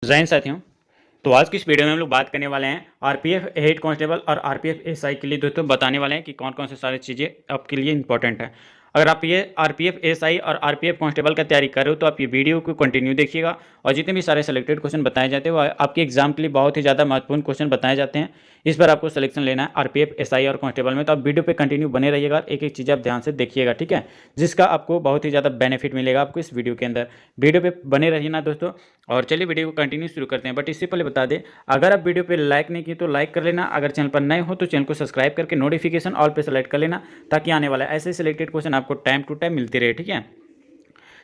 जैन साथियों, तो आज की इस वीडियो में हम लोग बात करने वाले हैं आरपीएफ हेड कांस्टेबल और आरपीएफ एसआई के लिए दोस्तों बताने वाले हैं कि कौन कौन से सारी चीज़ें आपके लिए इंपॉर्टेंट है। अगर आप ये आरपीएफ एसआई और आरपीएफ कांस्टेबल का तैयारी कर रहे हो तो आप ये वीडियो को कंटिन्यू देखिएगा और जितने भी सारे सेलेक्टेड क्वेश्चन बताए जाते हैं वो आपके एग्जाम के लिए बहुत ही ज़्यादा महत्वपूर्ण क्वेश्चन बताए जाते हैं। इस पर आपको सिलेक्शन लेना है आरपीएफ एसआई और कांस्टेबल में, तो आप वीडियो पे कंटिन्यू बने रहिएगा, एक एक चीज़ आप ध्यान से देखिएगा, ठीक है, जिसका आपको बहुत ही ज़्यादा बेनिफिट मिलेगा आपको इस वीडियो के अंदर। वीडियो पे बने रहिए ना दोस्तों। और चलिए वीडियो को कंटिन्यू शुरू करते हैं, बट इससे पहले बता दें, अगर आप वीडियो पे लाइक नहीं किए तो लाइक कर लेना, अगर चैनल पर नए हो तो चैनल को सब्सक्राइब करके नोटिफिकेशन ऑल पे सेलेक्ट कर लेना, ताकि आने वाला ऐसे सिलेक्टेड क्वेश्चन आपको टाइम टू टाइम मिलते रहे, ठीक है।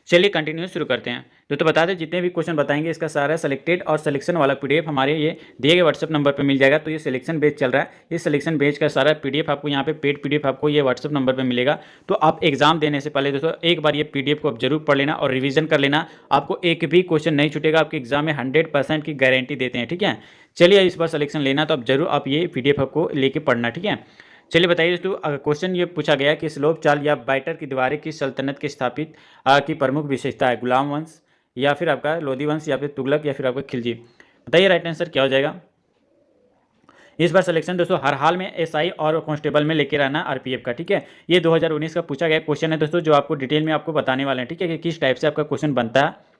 चलिए कंटिन्यू शुरू करते हैं। तो बता दें, जितने भी क्वेश्चन बताएंगे इसका सारा सेलेक्टेड और सिलेक्शन वाला पीडीएफ हमारे ये दिए गए व्हाट्सअप नंबर पे मिल जाएगा। तो ये सिलेक्शन बेच चल रहा है, इस सिलेक्शन बेच का सारा पीडीएफ आपको यहाँ पे पेड पीडीएफ आपको ये व्हाट्सअप नंबर पे मिलेगा। तो आप एग्जाम देने से पहले दोस्तों एक बार ये पीडीएफ को आप जरूर पढ़ लेना और रिवीजन कर लेना, आपको एक भी क्वेश्चन नहीं छूटेगा, आपके एग्जाम में 100% की गारंटी देते हैं, ठीक है। चलिए इस बार सिलेक्शन लेना तो आप जरूर आप ये पीडीएफ आपको लेके पढ़ना, ठीक है। चलिए बताइए दोस्तों, क्वेश्चन ये पूछा गया कि स्लोप चाल या बाइटर की दीवारें किस सल्तनत के स्थापित की प्रमुख विशेषता है, गुलाम वंश या फिर आपका लोधी वंश या फिर तुगलक या फिर आपका खिलजी। बताइए राइट आंसर क्या हो जाएगा। इस बार सिलेक्शन दोस्तों हर हाल में एसआई और कांस्टेबल में लेके रहना आरपीएफ का, ठीक है। ये 2019 का पूछा गया क्वेश्चन है दोस्तों, जो आपको डिटेल में आपको बताने वाले हैं, ठीक है, कि किस टाइप से आपका क्वेश्चन बनता है।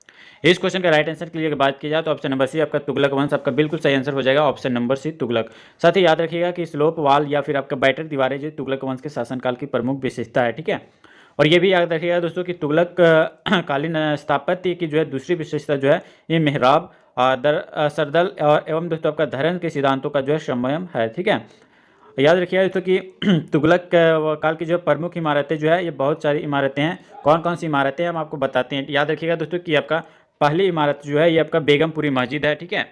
इस क्वेश्चन का राइट आंसर के लिए बात की जाए तो ऑप्शन नंबर सी आपका तुगलक वंश आपका बिल्कुल सही आंसर हो जाएगा, ऑप्शन नंबर सी तुगलक। साथ ही याद रखिएगा कि स्लोप वाल या फिर आपका बैटर दीवारें जो तुगलक वंश के शासनकाल की प्रमुख विशेषता है, ठीक है। और ये भी याद रखिएगा दोस्तों कि तुगलक कालीन स्थापत्य की जो है दूसरी विशेषता जो है ये मेहराब सरदल और एवं दोस्तों आपका धर्म के सिद्धांतों का जो है समन्वय है, ठीक है। याद रखिएगा दोस्तों कि तुगलक काल की जो प्रमुख इमारतें जो है ये बहुत सारी इमारतें हैं। कौन कौन सी इमारतें हैं हम आपको बताते हैं। याद रखिएगा दोस्तों कि आपका पहली इमारत जो है ये आपका बेगमपुरी मस्जिद है, ठीक है।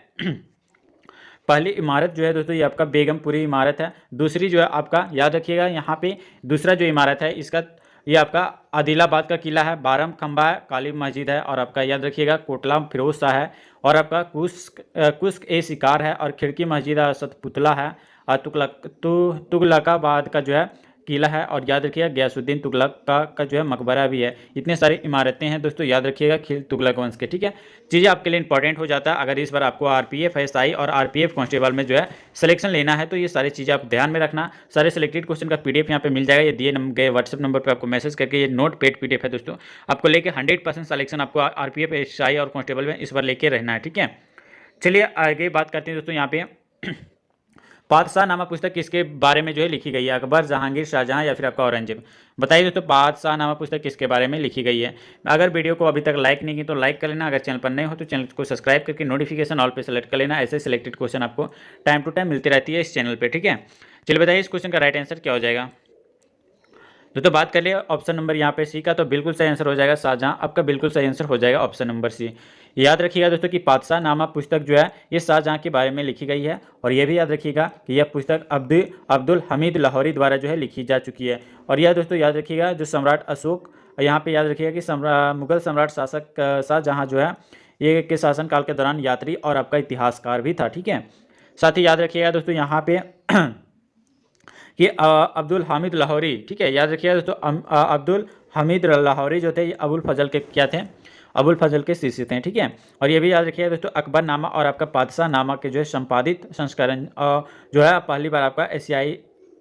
पहली इमारत जो है दोस्तों ये आपका बेगमपुरी इमारत है। दूसरी जो है आपका याद रखिएगा यहाँ पे दूसरा जो इमारत है इसका ये आपका आदिलाबाद का किला है, बारम खंबा है, काली मस्जिद है, और आपका याद रखिएगा कोटला फिरोज शाह है, और आपका कुस्क ए शिकार है, और खिड़की मस्जिद है, सतपुतला है, और तुगलकाबाद का जो है किला है, और याद रखिएगा गयासुद्दीन तुगलक का जो है मकबरा भी है। इतने सारी इमारतें हैं दोस्तों, याद रखिएगा खिल तुगलक वंश के, ठीक है। चीज़ें आपके लिए इंपॉर्टेंट हो जाता है अगर इस बार आपको आरपीएफ एसआई और आरपीएफ कांस्टेबल में जो है सिलेक्शन लेना है, तो ये सारी चीज़ें आप ध्यान में रखना। सारे सिलेक्टेड क्वेश्चन का पीडीएफ यहाँ पे मिल जाएगा, ये दिए गए व्हाट्सअप नंबर पर आपको मैसेज करके, ये नोट पेड पीडीएफ है दोस्तों, आपको लेके 100% सिलेक्शन आपको आरपीएफ एसआई और कांस्टेबल में इस बार लेके रहना है, ठीक है। चलिए आगे बात करते हैं दोस्तों। यहाँ पे पातशाह नामा पुस्तक किसके बारे में जो है लिखी गई है, अकबर, जहांगीर, शाहजहां या फिर आपका औरंगजेब। बताइए दोस्तों पातशाह नामा पुस्तक किसके बारे में लिखी गई है। अगर वीडियो को अभी तक लाइक नहीं की तो लाइक कर लेना, अगर चैनल पर नए हो तो चैनल को सब्सक्राइब करके नोटिफिकेशन ऑल पे सेलेक्ट कर लेना, ऐसे सिलेक्टेड क्वेश्चन आपको टाइम टू टाइम मिलती रहती है इस चैनल पर, ठीक है। चलिए बताइए इस क्वेश्चन का राइट आंसर क्या हो जाएगा। तो बात कर लिया ऑप्शन नंबर यहाँ पे सी का, तो बिल्कुल सही आंसर हो जाएगा शाहजहां, आपका बिल्कुल सही आंसर हो जाएगा ऑप्शन नंबर सी। याद रखिएगा दोस्तों कि पातशाह नामा पुस्तक जो है ये शाहजहां के बारे में लिखी गई है, और ये भी याद रखिएगा कि यह पुस्तक अब्दुल हमीद लाहौरी द्वारा जो है लिखी जा चुकी है। और यह दोस्तों याद रखिएगा जो सम्राट अशोक, यहाँ पे याद रखिएगा कि मुगल सम्राट शासक शाहजहां जो है ये के शासनकाल के दौरान यात्री और आपका इतिहासकार भी था, ठीक है। साथ ही याद रखिएगा दोस्तों यहाँ पे कि अब्दुल हामिद लाहौरी, ठीक है, याद रखिएगा दोस्तों अब्दुल हमीद लाहौरी जो थे ये अबुल फजल के क्या थे, अबुल फजल के शिष्य थे, ठीक है। और ये भी याद रखिएगा दोस्तों अकबर नामा और आपका पातशाह नामा के जो है संपादित संस्करण जो है पहली बार आपका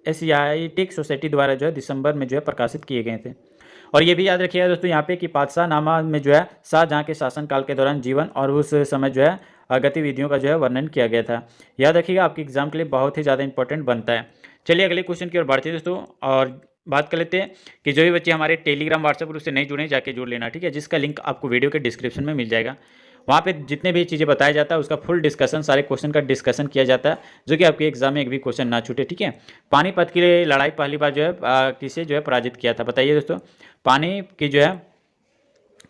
एशियाटिक सोसाइटी द्वारा जो है दिसंबर में जो है प्रकाशित किए गए थे। और ये भी याद रखिएगा दोस्तों यहाँ पे कि पातशाह नामा में जो है शाहजहां के शासनकाल के दौरान जीवन और उस समय जो है गतिविधियों का जो है वर्णन किया गया था। याद रखिएगा आपके एग्जाम के लिए बहुत ही ज़्यादा इंपॉर्टेंट बनता है। चलिए अगले क्वेश्चन की ओर बढ़ते हैं दोस्तों, और बात कर लेते हैं कि जो भी बच्चे हमारे टेलीग्राम व्हाट्सएप ग्रुप से नहीं जुड़े जाके जुड़ लेना, ठीक है, जिसका लिंक आपको वीडियो के डिस्क्रिप्शन में मिल जाएगा। वहाँ पे जितने भी चीज़ें बताया जाता है उसका फुल डिस्कशन, सारे क्वेश्चन का डिस्कशन किया जाता है, जो कि आपके एग्जाम में एक भी क्वेश्चन ना छूटे, ठीक है। पानीपत की लड़ाई पहली बार जो है किसे जो है पराजित किया था। बताइए दोस्तों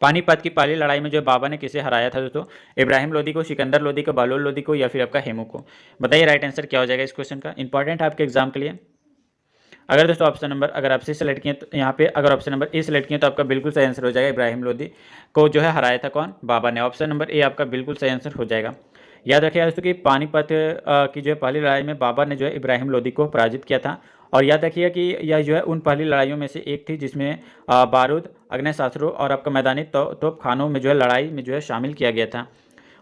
पानीपत की पहली लड़ाई में जो बाबा ने किसे हराया था दोस्तों। इब्राहिम लोदी को, सिकंदर लोदी को, बहलोल लोदी को या फिर आपका हेमू को। बताइए राइट आंसर क्या हो जाएगा इस क्वेश्चन का, इंपॉर्टेंट है आपके एग्जाम के लिए। अगर दोस्तों ऑप्शन नंबर अगर आप सी सेलेक्ट किए तो यहाँ पे अगर ऑप्शन नंबर ए सेलेक्ट किए तो आपका बिल्कुल सही आंसर हो जाएगा, इब्राहिम लोदी को जो है हराया था कौन, बाबा ने। ऑप्शन नंबर ए आपका बिल्कुल सही आंसर हो जाएगा। याद रखिएगा दोस्तों कि पानीपत की जो है पहली लड़ाई में बाबा ने जो है इब्राहिम लोदी को पराजित किया था। और याद रखिएगा कि यह जो है उन पहली लड़ाइयों में से एक थी जिसमें बारूद, अग्नेयास्त्रों और आपका मैदानी तोप खानों में जो है लड़ाई में जो है शामिल किया गया था।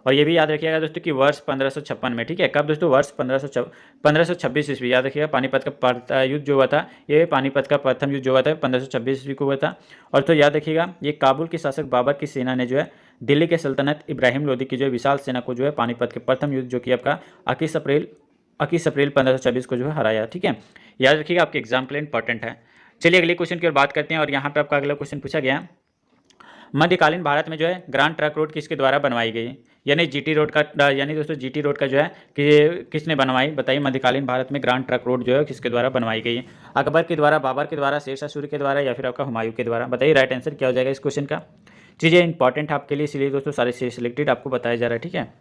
और ये भी याद रखिएगा दोस्तों कि वर्ष 1556 में, ठीक है, कब दोस्तों, वर्ष 1526 ईस्वी, याद रखिएगा पानीपत का युद्ध जो हुआ था, ये पानीपत का प्रथम युद्ध जो हुआ था 1526 ईस्वी को हुआ था। और तो याद रखिएगा ये काबुल के शासक बाबर की सेना ने जो है दिल्ली के सल्तनत इब्राहिम लोदी की जो है विशाल सेना को जो है पानीपत के प्रथम युद्ध जो कि आपका 21 अप्रैल 1526 को जो है हराया, ठीक है, याद रखिएगा आपके एग्जाम के लिए इंपॉर्टेंट है। चलिए अगले क्वेश्चन की ओर बात करते हैं और यहाँ पे आपका अगला क्वेश्चन पूछा गया है, मध्यकालीन भारत में जो है ग्रांड ट्रंक रोड किसके द्वारा बनवाई गई, यानी जीटी रोड का, यानी दोस्तों जीटी रोड का जो है कि किसने बनवाई, बताइए मध्यकालीन भारत में ग्रांड ट्रंक रोड जो है किसके द्वारा बनवाई गई है, अकबर के द्वारा, बाबर के द्वारा, शेरशाह सूरी के द्वारा या फिर आपका हुमायूं के द्वारा, बताइए राइट आंसर क्या हो जाएगा इस क्वेश्चन का। चीज़ें इंपॉर्टेंट है आपके लिए, इसलिए दोस्तों सारे से सिलेक्टेड आपको बताया जा रहा है, ठीक है,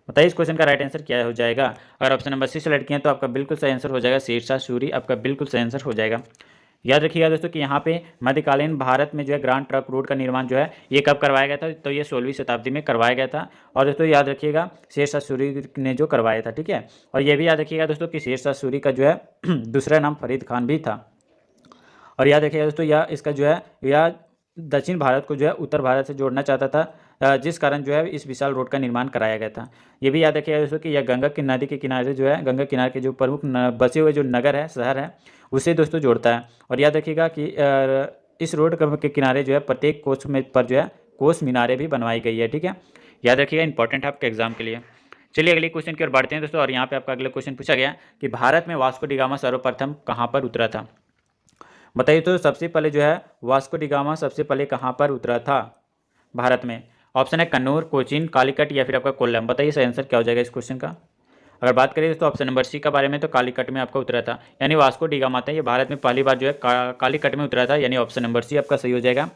बताइए इस क्वेश्चन का राइट आंसर क्या हो जाएगा। अगर ऑप्शन नंबर सी सेलेक्ट किया तो आपका बिल्कुल सही आंसर हो जाएगा शेरशाह सूरी, आपका बिल्कुल सही आंसर हो जाएगा। याद रखिएगा दोस्तों कि यहाँ पे मध्यकालीन भारत में जो है ग्रांड ट्रंक रोड का निर्माण जो है ये कब करवाया गया था, तो ये 16वीं शताब्दी में करवाया गया था। और दोस्तों याद रखिएगा शेरशाह सूरी ने जो करवाया था, ठीक है, और ये भी याद रखिएगा दोस्तों कि शेरशाह सूरी का जो है दूसरा नाम फरीद खान भी था। और याद रखिएगा दोस्तों यह इसका जो है यह दक्षिण भारत को जो है उत्तर भारत से जोड़ना चाहता था, जिस कारण जो है इस विशाल रोड का निर्माण कराया गया था। ये भी याद रखिएगा दोस्तों कि यह गंगा की नदी के किनारे जो है, गंगा किनारे के जो प्रमुख बसे हुए जो नगर है, शहर है, उसे दोस्तों जोड़ता है। और याद रखिएगा कि इस रोड के किनारे जो है प्रत्येक कोस में पर जो है कोस मीनारें भी बनवाई गई है, ठीक है, याद रखिएगा इंपॉर्टेंट है आपके एग्जाम के लिए। चलिए अगले क्वेश्चन की ओर बढ़ते हैं दोस्तों और यहाँ पे आपका अगला क्वेश्चन पूछा गया कि भारत में वास्को डी गामा सर्वप्रथम कहाँ पर उतरा था, बताइए तो सबसे पहले जो है वास्को डी गामा सबसे पहले कहाँ पर उतरा था भारत में। ऑप्शन है कन्नूर, कोचीन, कालीकट या फिर आपका कोल्लम, बताइए सही आंसर क्या हो जाएगा इस क्वेश्चन का। अगर बात करें तो ऑप्शन नंबर सी के बारे में तो कालीकट में आपका उतरा था, यानी वास्को डी गामा था ये भारत में पहली बार जो है कालीकट में उतरा था, यानी ऑप्शन नंबर सी आपका सही हो जाएगा।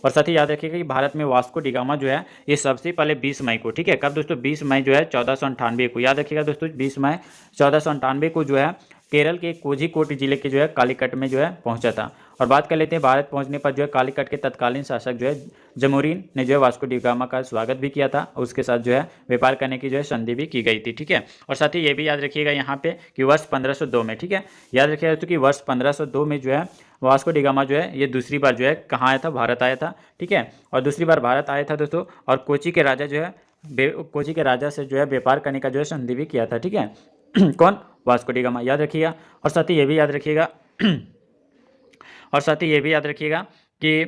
और साथ ही याद रखिएगा कि भारत में वास्को डी गामा जो है ये सबसे पहले 20 मई को, ठीक है, कब दोस्तों 20 मई जो है 1498 को, याद रखिएगा दोस्तों 20 मई 1498 को जो है केरल के कोझिकोड जिले के जो है कालीकट में जो है पहुंचा था। और बात कर लेते हैं भारत पहुंचने पर जो है कालीकट के तत्कालीन शासक जो है जमोरीन ने जो है वास्को डी गामा का स्वागत भी किया था, और उसके साथ जो है व्यापार करने की जो है संधि भी की गई थी, ठीक है। और साथ ही ये भी याद रखिएगा यहाँ पे कि वर्ष 1502 में, ठीक है, याद रखिएगा दोस्तों कि वर्ष 1502 में जो है वास्को डी गामा जो है ये दूसरी बार जो है कहाँ आया था, भारत आया था, ठीक है, और दूसरी बार भारत आया था दोस्तों, और कोची के राजा जो है कोची के राजा से जो है व्यापार करने का जो है संधि भी किया था, ठीक है कौन, वास्को डी गामा, याद रखिएगा। और साथ ही ये भी याद रखिएगा और साथ ही ये भी याद रखिएगा कि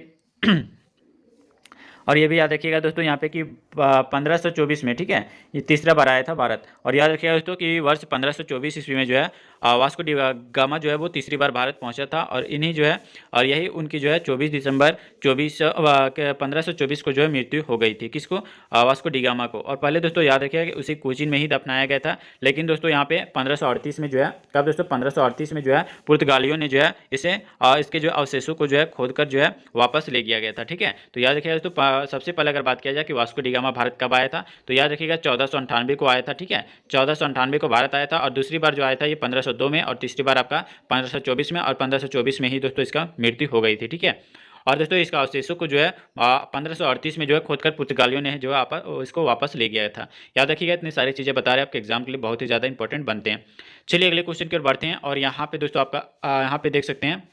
और ये भी याद रखिएगा दोस्तों यहाँ पे कि 1524 में, ठीक है, ये तीसरा बार आया था भारत। और याद रखिएगा दोस्तों कि वर्ष 1524 ईस्वी में जो है वास्को डी गामा जो है वो तीसरी बार भारत पहुंचा था, और इन्हीं जो है और यही उनकी जो है 24 दिसंबर 1524 को जो है मृत्यु हो गई थी, किसको, वास्को डी गामा को। और पहले दोस्तों याद रखिएगा कि उसे कोचीन में ही दफनाया गया था, लेकिन दोस्तों यहाँ पे 1538 में जो है, कब दोस्तों 1538 में जो है पुर्तगालियों ने जो है इसे इसके जो अवशेषों को जो है खोदकर जो है वापस ले गया गया था, ठीक है। तो याद रखिएगा दोस्तों सबसे पहले अगर बात किया जाए कि वास्को डी गामा भारत कब आया था, तो याद रखिएगा 1498 को आया था, ठीक है, 1498 को भारत आया था, और दूसरी बार जो आया था ये 1502 में, और तीसरी बार आपका 1524 में, और 1524 में ही दोस्तों इसका मृत्यु हो गई थी, ठीक है। और दोस्तों इसका अवशेषों को जो है 1538 में जो है खोदकर पुर्तगालियों ने जो है इसको वापस ले गया था। याद रखिएगा इतनी सारी चीज़ें बता रहे हैं आपके एग्जाम के लिए बहुत ही ज़्यादा इंपॉर्टेंट बनते हैं। चलिए अगले क्वेश्चन की ओर बढ़ते हैं और यहाँ पे दोस्तों आपका यहाँ पे देख सकते हैं,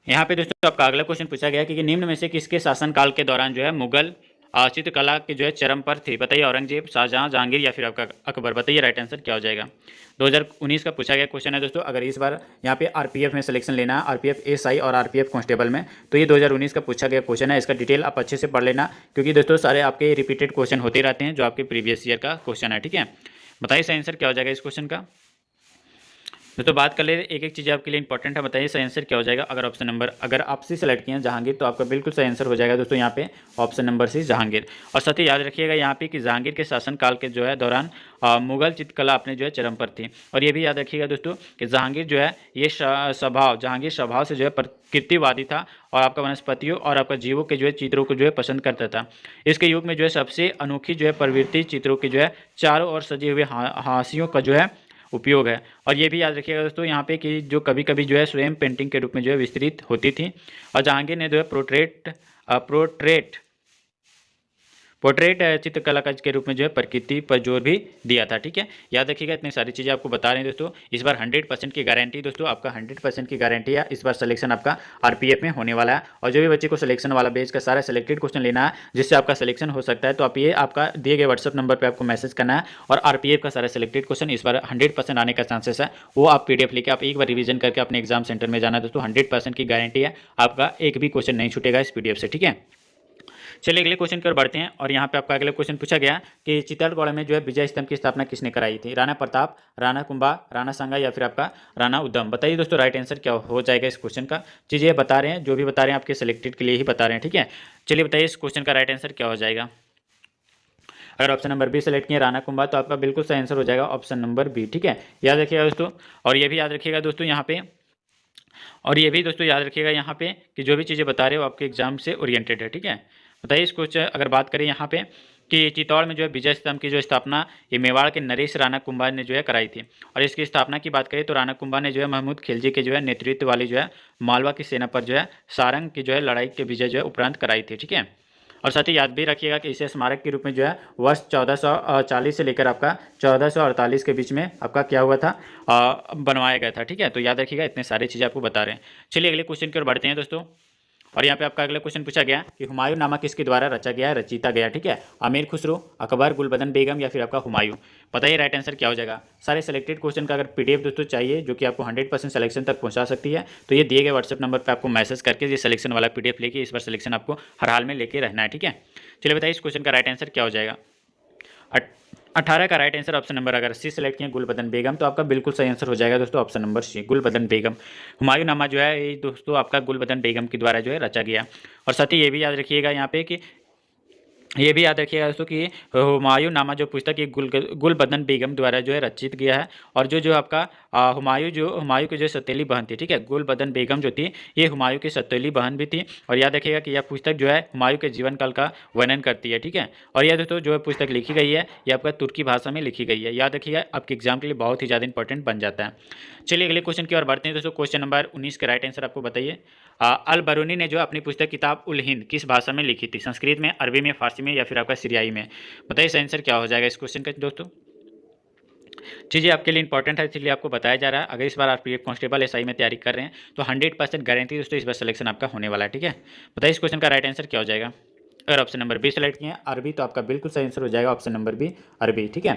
यहाँ पे दोस्तों आपका अगला क्वेश्चन पूछा गया कि निम्न में से किसके शासनकाल के दौरान जो है मुगल चित्रकला की जो है चरम पर थी, बताइए औरंगजेब, शाहजहां, जहांगीर या फिर आपका अकबर, बताइए राइट आंसर क्या हो जाएगा। 2019 का पूछा गया क्वेश्चन है दोस्तों। अगर इस बार यहाँ पे आरपीएफ में सिलेक्शन लेना है, आरपीएफ एसआई और आरपीएफ कांस्टेबल में, तो ये 2019 का पूछा गया क्वेश्चन है। इसका डिटेल आप अच्छे से पढ़ लेना, क्योंकि दोस्तों सारे आपके रिपीटेड क्वेश्चन होते रहते हैं जो आपके प्रीवियस ईयर का क्वेश्चन है, ठीक है। बताइए सही आंसर क्या हो जाएगा इस क्वेश्चन का। दोस्तों बात कर ले एक एक चीज़ आपके लिए इंपॉर्टेंट है, बताइए सही आंसर क्या हो जाएगा। अगर आप सी सेलेक्ट किए हैं जहांगीर, तो आपका बिल्कुल सही आंसर हो जाएगा दोस्तों यहाँ पे ऑप्शन नंबर सी जहांगीर। और साथ ही याद रखिएगा यहाँ पे कि जहांगीर के शासनकाल के जो है दौरान मुगल चित्रकला अपने जो है चरम पर थी। और ये भी याद रखिएगा दोस्तों कि जहांगीर जो है ये जहांगीर स्वभाव से जो है प्रकृतिवादी था, और आपका वनस्पतियों और आपका जीवों के जो है चित्रों को जो है पसंद करता था। इसके युग में जो है सबसे अनोखी जो है प्रवृत्ति चित्रों की जो है चारों ओर सजे हुए हाशियों का जो है उपयोग है। और ये भी याद रखिएगा दोस्तों यहाँ पे कि जो कभी कभी जो है स्वयं पेंटिंग के रूप में जो है विस्तृत होती थी। और जहांगीर ने जो है पोर्ट्रेट चित्रकला का के रूप में जो है प्रकृति पर जोर भी दिया था। ठीक है, याद रखिएगा, इतनी सारी चीज़ें आपको बता रहे हैं दोस्तों। इस बार 100% की गारंटी दोस्तों, आपका 100% की गारंटी है, इस बार सिलेक्शन आपका आरपीएफ में होने वाला है। और जो भी बच्चे को सिलेक्शन वाला बेस का सारा सिलेक्टेड क्वेश्चन लेना है जिससे आपका सिलेक्शन हो सकता है, तो आप ये आपका दिए गए व्हाट्सअप नंबर पर आपको मैसेज करना है और आरपीएफ का सारा सिलेक्टेड क्वेश्चन इस बार 100% आने का चांसेस है, वो आप पीडीएफ लेके आप एक बार रिवीजन करके अपने एग्जाम सेंटर में जाना दोस्तों। 100% की गारंटी है, आपका एक भी क्वेश्चन नहीं छूटेगा इस पीडीएफ से। ठीक है, चलिए अगले क्वेश्चन की ओर बढ़ते हैं। और यहाँ पे आपका अगला क्वेश्चन पूछा गया कि चित्तौड़गढ़ में जो है विजय स्तंभ की स्थापना किसने कराई थी? राणा प्रताप, राणा कुंभा, राणा सांगा या फिर आपका राणा उद्यम? बताइए दोस्तों राइट आंसर क्या हो जाएगा इस क्वेश्चन का। चीज़ें बता रहे हैं, जो भी बता रहे हैं आपके सिलेक्टेड के लिए ही बता रहे हैं। ठीक है, चलिए बताइए इस क्वेश्चन का राइट आंसर क्या हो जाएगा। अगर ऑप्शन नंबर बी सेलेक्ट किया राणा कुंभा, तो आपका बिल्कुल सही आंसर हो जाएगा ऑप्शन नंबर बी। ठीक है, याद रखिएगा दोस्तों। और ये भी याद रखिएगा दोस्तों यहाँ पे, और ये भी दोस्तों याद रखिएगा यहाँ पे कि जो भी चीज़ें बता रहे हो आपके एग्जाम से ओरिएंटेड है। ठीक है, बताइए इस क्वेश्चन अगर बात करें यहाँ पे कि चित्तौड़ में जो है विजय स्तंभ की जो स्थापना ये मेवाड़ के नरेश राणा कुंभा ने जो है कराई थी। और इसकी स्थापना की बात करें तो राणा कुंभा ने जो है महमूद खिलजी के जो है नेतृत्व वाली जो है मालवा की सेना पर जो है सारंग की जो है लड़ाई के विजय जो है उपरांत कराई थी। ठीक है, और साथ ही याद भी रखिएगा कि इसे स्मारक के रूप में जो है वर्ष 1440 से लेकर आपका 1448 के बीच में आपका क्या हुआ था, बनवाया गया था। ठीक है, तो याद रखिएगा, इतने सारी चीज़ें आपको बता रहे हैं। चलिए अगले क्वेश्चन की ओर बढ़ते हैं दोस्तों। और यहाँ पे आपका अगला क्वेश्चन पूछा गया कि हुमायूं नामा किसके द्वारा रचा गया है, रचिता गया? ठीक है, अमीर खुसरो, अकबर, गुलबदन बेगम या फिर आपका हुमायूं? बताइए राइट आंसर क्या हो जाएगा। सारे सेलेक्टेड क्वेश्चन का अगर पीडीएफ दोस्तों चाहिए जो कि आपको 100% सिलेक्शन तक पहुंचा सकती है, तो ये दिए गए व्हाट्सएप नंबर पर आपको मैसेज करके ये सिलेक्शन वाला पीडीएफ लेके इस बार सिलेक्शन आपको हर हाल में लेके रहना है। ठीक है, चलिए बताइए इस क्वेश्चन का राइट आंसर क्या हो जाएगा। 18 का राइट आंसर ऑप्शन नंबर अगर सी सेलेक्ट किया गुलबदन बेगम, तो आपका बिल्कुल सही आंसर हो जाएगा दोस्तों ऑप्शन नंबर सी, गुलबदन बेगम। हुमायूं नामा जो है ये दोस्तों आपका गुलबदन बेगम के द्वारा जो है रचा गया। और साथ ही ये भी याद रखिएगा यहाँ पे कि ये भी याद रखिएगा दोस्तों कि हुमायूं नामा जो पुस्तक ये गुलबदन बेगम द्वारा जो है रचित गया है। और जो आपका हुमायूं की जो सौतेली बहन थी, ठीक है, गुलबदन बेगम जो थी ये हुमायूं की सौतेली बहन भी थी। और याद रखिएगा कि यह पुस्तक जो है हुमायूं के जीवन काल का वर्णन करती है। ठीक है, और यह दोस्तों जो पुस्तक लिखी गई है ये आपका तुर्की भाषा में लिखी गई है। याद रखिएगा, आपके एग्जाम के लिए बहुत ही ज़्यादा इंपॉर्टेंट बन जाता है। चलिए अगले क्वेश्चन की ओर बढ़ते हैं दोस्तों। क्वेश्चन नंबर 19 का राइट आंसर आपको बताइए। अल बरूनी ने जो अपनी पुस्तक किताब उल हिंद किस भाषा में लिखी थी? संस्कृत में, अरबी में, फारसी में या फिर आपका सीरियाई में? बताइए सही आंसर क्या हो जाएगा इस क्वेश्चन का दोस्तों। चीज़ें आपके लिए इंपॉर्टेंट है इसलिए आपको बताया जा रहा है। अगर इस बार आरपीएफ कांस्टेबल एसआई में तैयारी कर रहे हैं तो 100% गारंटी दोस्तों इस बार सिलेक्शन आपका होने वाला है। ठीक है, बताइए इस क्वेश्चन का राइट आंसर क्या हो जाएगा। अगर ऑप्शन नंबर बी सेलेक्ट किए अरबी, तो आपका बिल्कुल सही आंसर हो जाएगा ऑप्शन नंबर बी, अरबी। ठीक है,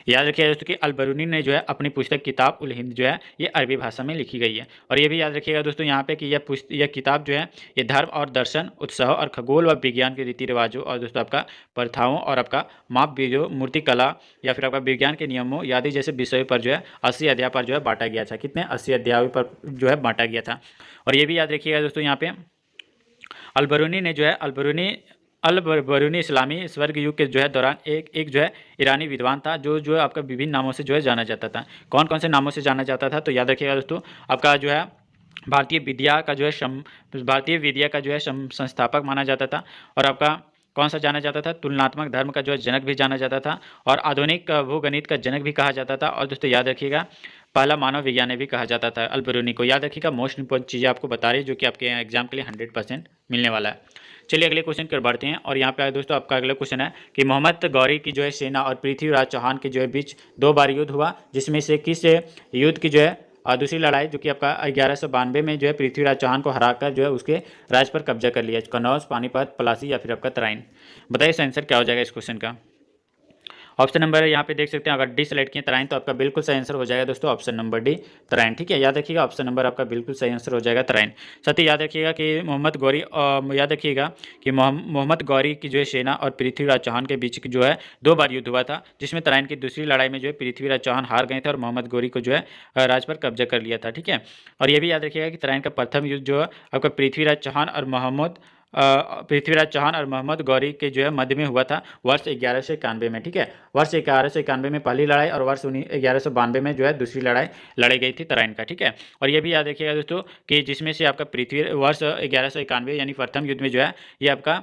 याद रखिएगा दोस्तों कि अल बरूनी ने जो है अपनी पुस्तक किताब उल हिंद जो है ये अरबी भाषा में लिखी गई है। और ये भी याद रखिएगा दोस्तों यहाँ पे कि यह किताब जो है ये धर्म और दर्शन, उत्साह और खगोल व विज्ञान के रीति रिवाजों और दोस्तों आपका प्रथाओं और आपका माप बीजों, मूर्ति कला या फिर आपका विज्ञान के नियमों आदि जैसे विषयों पर जो है 80 अध्याय पर जो है बांटा गया था। कितने? 80 अध्यायों पर जो है बांटा गया था। और ये भी याद रखिएगा दोस्तों यहाँ पे अल बरूनी ने जो है अल बरूनी इस्लामी स्वर्ग युग के जो है दौरान एक जो है ईरानी विद्वान था जो है आपका विभिन्न नामों से जो है जाना जाता था। कौन कौन से नामों से जाना जाता था? तो याद रखिएगा दोस्तों, आपका जो है भारतीय विद्या का जो है संस्थापक माना जाता था। और आपका कौन सा जाना जाता था? तुलनात्मक धर्म का जो है जनक भी जाना जाता था। और आधुनिक भूगणित का जनक भी कहा जाता था। और दोस्तों याद रखिएगा पहला मानव विज्ञान भी कहा जाता था अल बरूनी को। याद रखिएगा, मोस्ट इंपॉर्टेंट चीज़ें आपको बता रही है जो कि आपके एग्जाम के लिए 100% मिलने वाला है। चलिए अगले क्वेश्चन की ओर बढ़ते हैं। और यहाँ पे दोस्तों आपका अगला क्वेश्चन है कि मोहम्मद गौरी की जो है सेना और पृथ्वीराज चौहान के जो है बीच 2 बार युद्ध हुआ, जिसमें से किस युद्ध की जो है दूसरी लड़ाई जो कि आपका 1192 में जो है पृथ्वीराज चौहान को हराकर जो है उसके राज पर कब्जा कर लिया? कन्नौज, पानीपत, पलासी या फिर आपका तराइन? बताइए इसका आंसर क्या हो जाएगा इस क्वेश्चन का। ऑप्शन नंबर यहाँ पे देख सकते हैं, अगर डी सेलेक्ट किए तराइन, तो आपका बिल्कुल सही आंसर हो जाएगा दोस्तों ऑप्शन नंबर डी, तराइन। ठीक है, याद रखिएगा ऑप्शन नंबर आपका बिल्कुल सही आंसर हो जाएगा तराइन। साथ ही याद रखिएगा कि मोहम्मद गौरी की जो है सेना और पृथ्वीराज चौहान के बीच जो है 2 बार युद्ध हुआ था, जिसमें तराइन की दूसरी लड़ाई में जो है पृथ्वीराज चौहान हार गए थे और मोहम्मद गौरी को जो है राज पर कब्जा कर लिया था। ठीक है, और ये भी याद रखिएगा कि तराइन का प्रथम युद्ध जो है आपका पृथ्वीराज चौहान और मोहम्मद गौरी के जो है मध्य में हुआ था वर्ष 1191 में। ठीक है, वर्ष 1191 में पहली लड़ाई और वर्ष 1192 में जो है दूसरी लड़ाई लड़ी गई थी तराइन का। ठीक है, और ये भी याद रखिएगा दोस्तों कि जिसमें से आपका वर्ष 1191 यानी प्रथम युद्ध में जो है ये आपका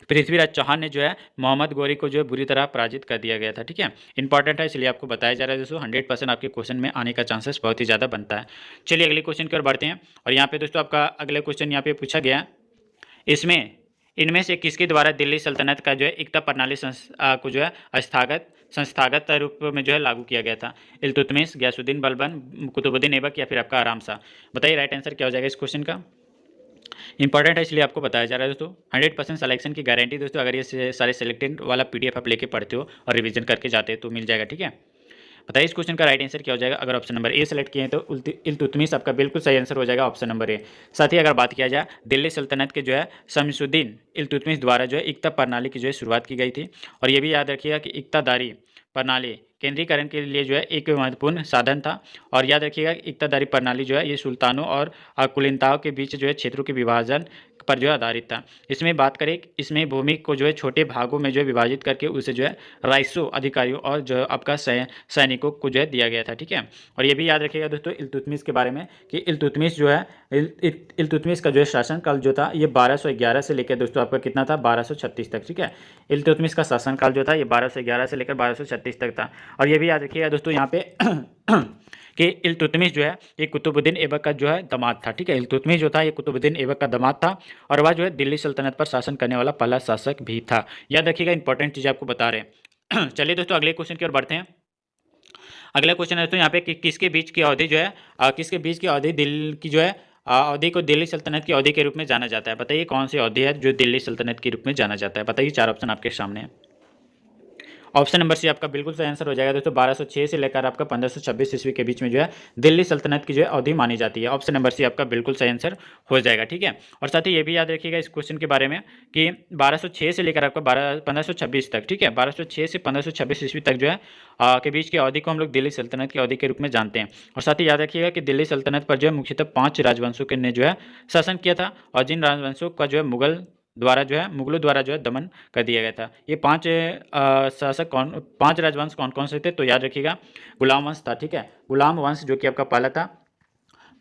पृथ्वीराज चौहान ने जो है मोहम्मद गौरी को जो है बुरी तरह पराजित कर दिया गया था। ठीक है, इंपॉर्टेंट है इसलिए आपको बताया जा रहा है दोस्तों। 100% आपके क्वेश्चन में आने का चांसेस बहुत ही ज़्यादा बनता है। चलिए अगले क्वेश्चन की ओर बढ़ते हैं। और यहाँ पे दोस्तों आपका अगले क्वेश्चन यहाँ पे पूछा गया, इसमें इनमें से किसके द्वारा दिल्ली सल्तनत का जो है इक्ता प्रणाली को जो है संस्थागत रूप में जो है लागू किया गया था? इल्तुतमिश, गयासुद्दीन बलबन, कुतुबुद्दीन ऐबक या फिर आपका आराम शाह? बताइए राइट आंसर क्या हो जाएगा इस क्वेश्चन का। इंपॉर्टेंट है इसलिए आपको बताया जा रहा है दोस्तों। 100% सिलेक्शन की गारंटी दोस्तों, अगर ये सारे सिलेक्टेड वाला PDF आप लेके पढ़ते हो और रिवीजन करके जाते हो तो मिल जाएगा, ठीक है। बताइए इस क्वेश्चन का राइट आंसर क्या हो जाएगा। अगर ऑप्शन नंबर ए सेलेक्ट किए हैं तो इल्तुतमिश आपका बिल्कुल सही आंसर हो जाएगा, ऑप्शन नंबर ए। साथ ही अगर बात किया जाए दिल्ली सल्तनत के जो है शमसुद्दीन इल्तुतमिश द्वारा जो है इक्ता प्रणाली की जो है शुरुआत की गई थी। और ये भी याद रखिएगा कि इक्तादारी प्रणाली केंद्रीकरण के लिए जो है एक महत्वपूर्ण साधन था। और याद रखिएगा इक्तादारी प्रणाली जो है ये सुल्तानों और कुलिनताओं के बीच जो है क्षेत्रों के विभाजन पर जो है आधारित था। इसमें बात करें, इसमें भूमि को जो है छोटे भागों में जो है विभाजित करके उसे जो है राइसो अधिकारियों और जो है आपका सैनिकों को जो है दिया गया था, ठीक है। और ये भी याद रखिएगा दोस्तों इल्तुतमिश के बारे में कि इल्तुतमिश जो है इल्तुतमिश का जो है शासनकाल जो था ये 1211 से लेकर दोस्तों आपका कितना था 1236 तक, ठीक है। इल्तुतमिश का शासनकाल जो था ये 1211 से लेकर 1236 तक था। और ये भी याद रखिएगा दोस्तों यहाँ पे कि इल्तुतमिश जो है ये कुतुबुद्दीन ऐबक का जो है दामाद था, ठीक है। इल्तुतमिश जो था ये कुतुबुद्दीन ऐबक का दामाद था और वह जो है दिल्ली सल्तनत पर शासन करने वाला पहला शासक भी था। याद रखिएगा, इंपॉर्टेंट चीज़ आपको बता रहे हैं। चलिए दोस्तों अगले क्वेश्चन की ओर बढ़ते हैं। अगला क्वेश्चन है दोस्तों यहाँ पे कि किसके बीच की अवधि जो है किसके बीच की अवधि दिल्ली की जो है अवधि को दिल्ली सल्तनत की अवधि के रूप में जाना जाता है? बताइए कौन सी अवधि है जो दिल्ली सल्तनत के रूप में जाना जाता है? बताइए, 4 ऑप्शन आपके सामने है। ऑप्शन नंबर सी आपका बिल्कुल सही आंसर हो जाएगा दोस्तों। 1206 से लेकर आपका 1526 ईस्वी के बीच में जो है दिल्ली सल्तनत की जो है अवधि मानी जाती है। ऑप्शन नंबर सी आपका बिल्कुल सही आंसर हो जाएगा, ठीक है। और साथ ही ये भी याद रखिएगा इस क्वेश्चन के बारे में कि 1206 से लेकर आपका 1526 तक, ठीक है, 1206 से 1526 ईस्वी तक जो है के बीच की अवधि को हम लोग दिल्ली सल्तनत की अवधि के रूप में जानते हैं। और साथ ही याद रखिएगा कि दिल्ली सल्तनत पर जो है मुख्यतः 5 राजवंशों के ने जो है शासन किया था और जिन राजवंशों का जो है मुगलों द्वारा जो है दमन कर दिया गया था। ये 5 शासक 5 राजवंश कौन कौन से थे? तो याद रखिएगा गुलाम वंश था, ठीक है। गुलाम वंश जो कि आपका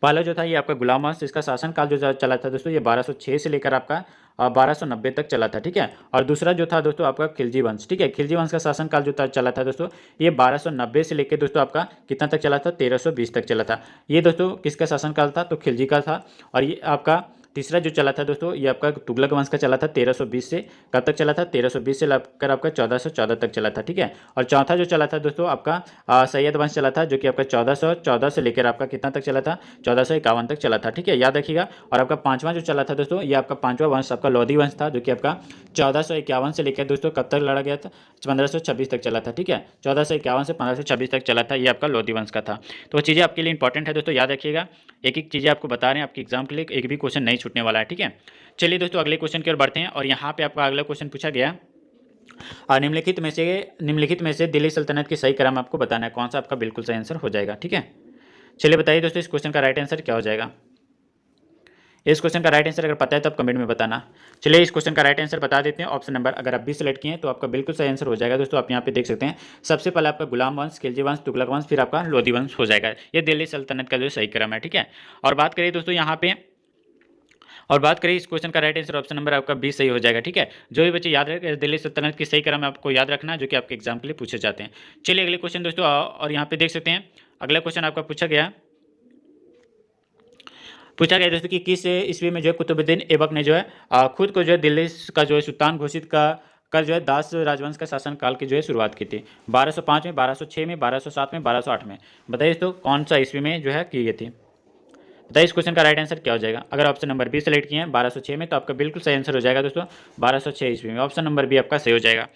पहला जो था ये आपका गुलाम वंश, इसका शासनकाल जो चला था दोस्तों ये 1206 से लेकर आपका 1290 तक चला था, ठीक है। और दूसरा जो था दोस्तों आपका खिलजी वंश, ठीक है। खिलजी वंश का शासनकाल जो चला था दोस्तों ये 1290 से लेकर दोस्तों आपका कितना तक चला था? 1320 तक चला था। ये दोस्तों किसका शासनकाल था? तो खिलजी का था। और ये आपका तीसरा जो चला था दोस्तों ये आपका तुगलक वंश का चला था 1320 से कब तक चला था? 1320 से लेकर आपका 1414 तक चला था, ठीक है। और चौथा जो चला था दोस्तों आपका सैयद वंश चला था जो कि आपका 1414 से लेकर आपका कितना तक चला था? 1451 तक चला था, ठीक है, याद रखिएगा। और आपका पांचवा जो चला था दोस्तों ये आपका पांचवा वंश आपका लोधी वंश था जो कि आपका 1451 से लेकर दोस्तों कब तक लड़ा गया था? 1526 तक चला था, ठीक है। 1451 से 1526 तक चला था, ये आपका लोधी वंश का था। तो वो चीज़ें आपके लिए इंपॉर्टेंट है दोस्तों, याद रखिएगा। एक एक चीज़ें आपको बता रहे हैं, आपके एग्जाम के लिए एक भी क्वेश्चन नहीं छूटने वाला है, ठीक है। चलिए दोस्तों अगले क्वेश्चन की ओर बढ़ते हैं। और यहाँ पे आपका अगला क्वेश्चन पूछा गया निम्नलिखित में से दिल्ली सल्तनत की सही क्रम आपको बताना है, कौन सा आपका बिल्कुल सही आंसर हो जाएगा, ठीक है। चलिए बताइए दोस्तों इस क्वेश्चन का राइट आंसर क्या हो जाएगा। इस क्वेश्चन का राइट आंसर अगर पता है तो आप कमेंट में बताना। चलिए इस क्वेश्चन का राइट आंसर बता देते हैं। ऑप्शन नंबर अगर आप भी सिलेक्ट किए हैं तो आपका बिल्कुल सही आंसर हो जाएगा दोस्तों। आप यहाँ पे देख सकते हैं सबसे पहले आपका गुलाम वंश, खिलजी वंश, तुगलक वंश, फिर आपका लोधी वंश हो जाएगा। ये दिल्ली सल्तनत का जो सही क्रम है, ठीक है। और बात करिए दोस्तों यहाँ पे इस क्वेश्चन का राइट आंसर ऑप्शन नंबर आपका 20 सही हो जाएगा, ठीक है। जो भी बच्चे याद रखें दिल्ली सल्तनत की सही क्रम आपको याद रखना जो कि आपके एग्जाम के लिए पूछे जाते हैं। चलिए अगले क्वेश्चन दोस्तों और यहाँ पे देख सकते हैं अगला क्वेश्चन आपका पूछा गया दोस्तों कि किस ईस्वी में जो है कुतुबुद्दीन ऐबक ने जो है खुद को जो है दिल्ली का जो है सुल्तान घोषित का जो है दास राजवंश का शासन काल की जो है शुरुआत की थी? 1205 में, 1206 में, 1207 में, 1208 में? बताइए तो कौन सा ईस्वी में जो है की गई थी? बताइए इस क्वेश्चन का राइट आंसर क्या हो जाएगा। अगर ऑप्शन नंबर बी सेलेक्ट किए हैं 1206 में तो आपका बिल्कुल सही आंसर हो जाएगा दोस्तों 1206 ईस्वी में। ऑप्शन नंबर बी आपका सही हो जाएगा।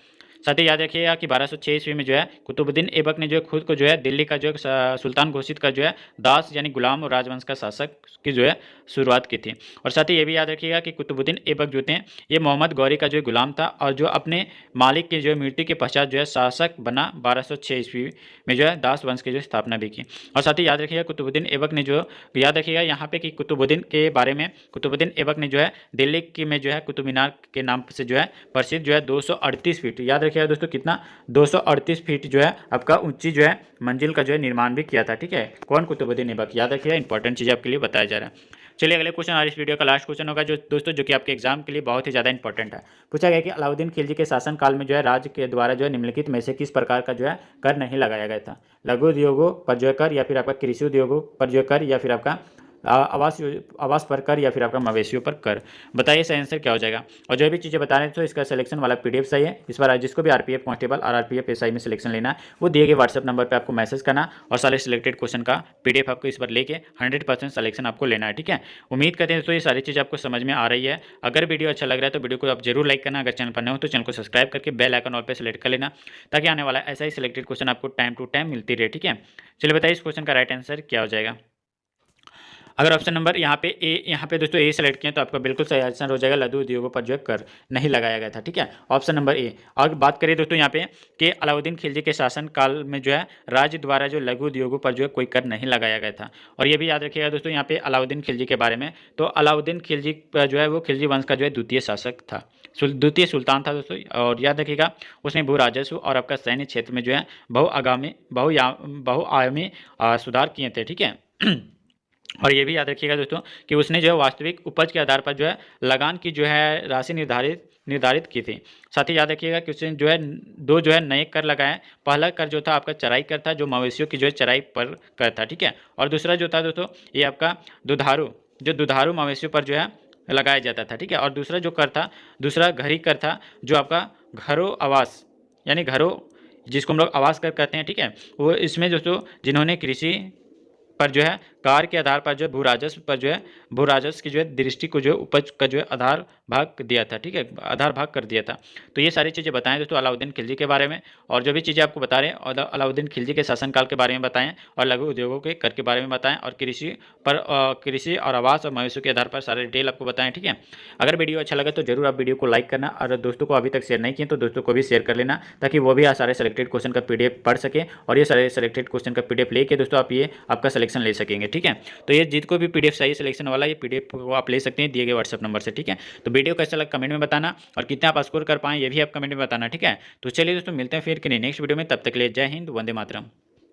साथ ही याद रखिएगा कि 1206 ईस्वी में जो है कुतुबुद्दीन ऐबक ने जो है खुद को जो है दिल्ली का जो है सुल्तान घोषित का जो है दास यानी गुलाम और राजवंश का शासक की जो है शुरुआत की थी। और साथ ही ये भी याद रखिएगा कि कुतुबुद्दीन ऐबक जो थे ये मोहम्मद गौरी का जो गुलाम था और जो अपने मालिक की जो है मृत्यु के पश्चात जो है शासक बना 1206 ईस्वी में जो है दास वंश की जो स्थापना भी की। और साथ ही याद रखिएगा कुतुबुद्दीन ऐबक ने जो याद रखिएगा यहाँ पे कि कुतुबुद्दीन के बारे में कुतुबुद्दीन ऐबक ने जो है दिल्ली की में जो है कुतुब मीनार के नाम से जो है प्रसिद्ध जो है 238 फीट, याद रखिएगा दोस्तों कितना 238 फीट जो है आपका ऊंची जो है मंजिल का जो है निर्माण भी किया था, ठीक है। कौन? कुतुबुद्दीन ऐबक। याद रखिएगा, इंपॉर्टेंट चीज़ आपके लिए बताया जा रहा है। चलिए अगले क्वेश्चन और इस वीडियो का लास्ट क्वेश्चन होगा जो दोस्तों जो कि आपके एग्जाम के लिए बहुत ही ज़्यादा इंपॉर्टेंट है। पूछा गया कि अलाउद्दीन खिलजी के शासनकाल में जो है राज्य के द्वारा जो है निम्नलिखित में से किस प्रकार का जो है कर नहीं लगाया गया था? लघु उद्योगों पर जो है कर, या फिर आपका कृषि उद्योगों पर जो है कर, या फिर आपका आवास पर कर या फिर आपका मवेशियों पर कर। बताइए सही आंसर क्या हो जाएगा। और जो भी चीज़ें बता रहे हैं तो इसका सिलेक्शन वाला PDF सही है। इस बार जिसको भी RPF कांस्टेबल और RPF SI में सिलेक्शन लेना है वो दिए गए व्हाट्सएप नंबर पर आपको मैसेज करना और सारे सिलेक्टेड क्वेश्चन का PDF आपको इस बार लेके 100% सिलेक्शन आपको लेना है, ठीक है। उम्मीद करते हैं दोस्तों ये सारी चीज़ आपको समझ में आ रही है। अगर वीडियो अच्छा लग रहा है तो वीडियो को आप जरूर लाइक करना। अगर चैनल पर नए हो तो चैनल को सब्सक्राइब करके बेल आइकन ऑल पे सेलेक्ट कर लेना ताकि आने वाला ऐसा ही सिलेक्टेड क्वेश्चन आपको टाइम टू टाइम मिलती रहे, ठीक है। चलिए बताइए इस क्वेश्चन का राइट आंसर क्या हो जाएगा। अगर ऑप्शन नंबर यहाँ पे दोस्तों ए सेलेक्ट किया तो आपका बिल्कुल सही आंसर हो जाएगा, लघु उद्योगों पर जो है कर नहीं लगाया गया था, ठीक है। Option number A. और बात करें दोस्तों यहाँ पे कि अलाउद्दीन खिलजी के शासन काल में जो है राज्य द्वारा जो लघु उद्योगों पर जो है कोई कर नहीं लगाया गया था। और ये भी याद रखिएगा दोस्तों यहाँ पे अलाउद्दीन खिलजी के बारे में, तो अलाउद्दीन खिलजी जो है वो खिलजी वंश का जो है द्वितीय शासक था, द्वितीय सुल्तान था दोस्तों। और याद रखिएगा उसने भू राजस्व और आपका सैन्य क्षेत्र में जो है बहुआयामी सुधार किए थे, ठीक है। और ये भी याद रखिएगा दोस्तों कि उसने जो है वास्तविक उपज के आधार पर जो है लगान की जो है राशि निर्धारित की थी। साथ ही याद रखिएगा कि उसने जो है दो जो है नए कर लगाए। पहला कर जो था आपका चराई कर था, जो मवेशियों की जो है चराई पर कर था, ठीक है। और दूसरा जो था दोस्तों ये आपका दुधारू मवेशियों पर जो है लगाया जाता था, ठीक है। और दूसरा जो कर था, दूसरा घरी कर था, जो आपका घरों आवास यानी घरों जिसको हम लोग आवास कर कहते हैं, ठीक है। वो इसमें दोस्तों जिन्होंने कृषि पर जो है कार्य के आधार पर जो है भू राजस्व की जो है दृष्टि को जो है उपज का जो है आधार भाग दिया था, ठीक है, आधार भाग कर दिया था। तो ये सारी चीज़ें बताएं दोस्तों अलाउद्दीन खिलजी के बारे में। और जो भी चीज़ें आपको बता रहे हैं और अलाउद्दीन खिलजी के शासनकाल के बारे में बताएं और लघु उद्योगों के कर के बारे में बताएं और कृषि और आवास और मवेशियों के आधार पर सारे डिटेल आपको बताएं, ठीक है। अगर वीडियो अच्छा लगा तो जरूर आप वीडियो को लाइक करना और दोस्तों को अभी तक शेयर नहीं किए तो दोस्तों को भी शेयर कर लेना ताकि वो भी सारे सेलेक्टेड क्वेश्चन का PDF पढ़ सके और ये सारे सेलेक्टेड क्वेश्चन का PDF लेके दोस्तों आप ये आपका सिलेक्शन ले सकेंगे, ठीक है। तो ये जिसको भी PDF चाहिए सिलेक्शन वाला ये PDF को आप ले सकते हैं दिए गए व्हाट्सएप नंबर से, ठीक है। तो वीडियो कैसा लगा कमेंट में बताना और कितना आप स्कोर कर पाएं ये भी आप कमेंट में बताना, ठीक है। तो चलिए दोस्तों मिलते हैं फिर नेक्स्ट वीडियो में, तब तक के लिए जय हिंद, वंदे मातरम।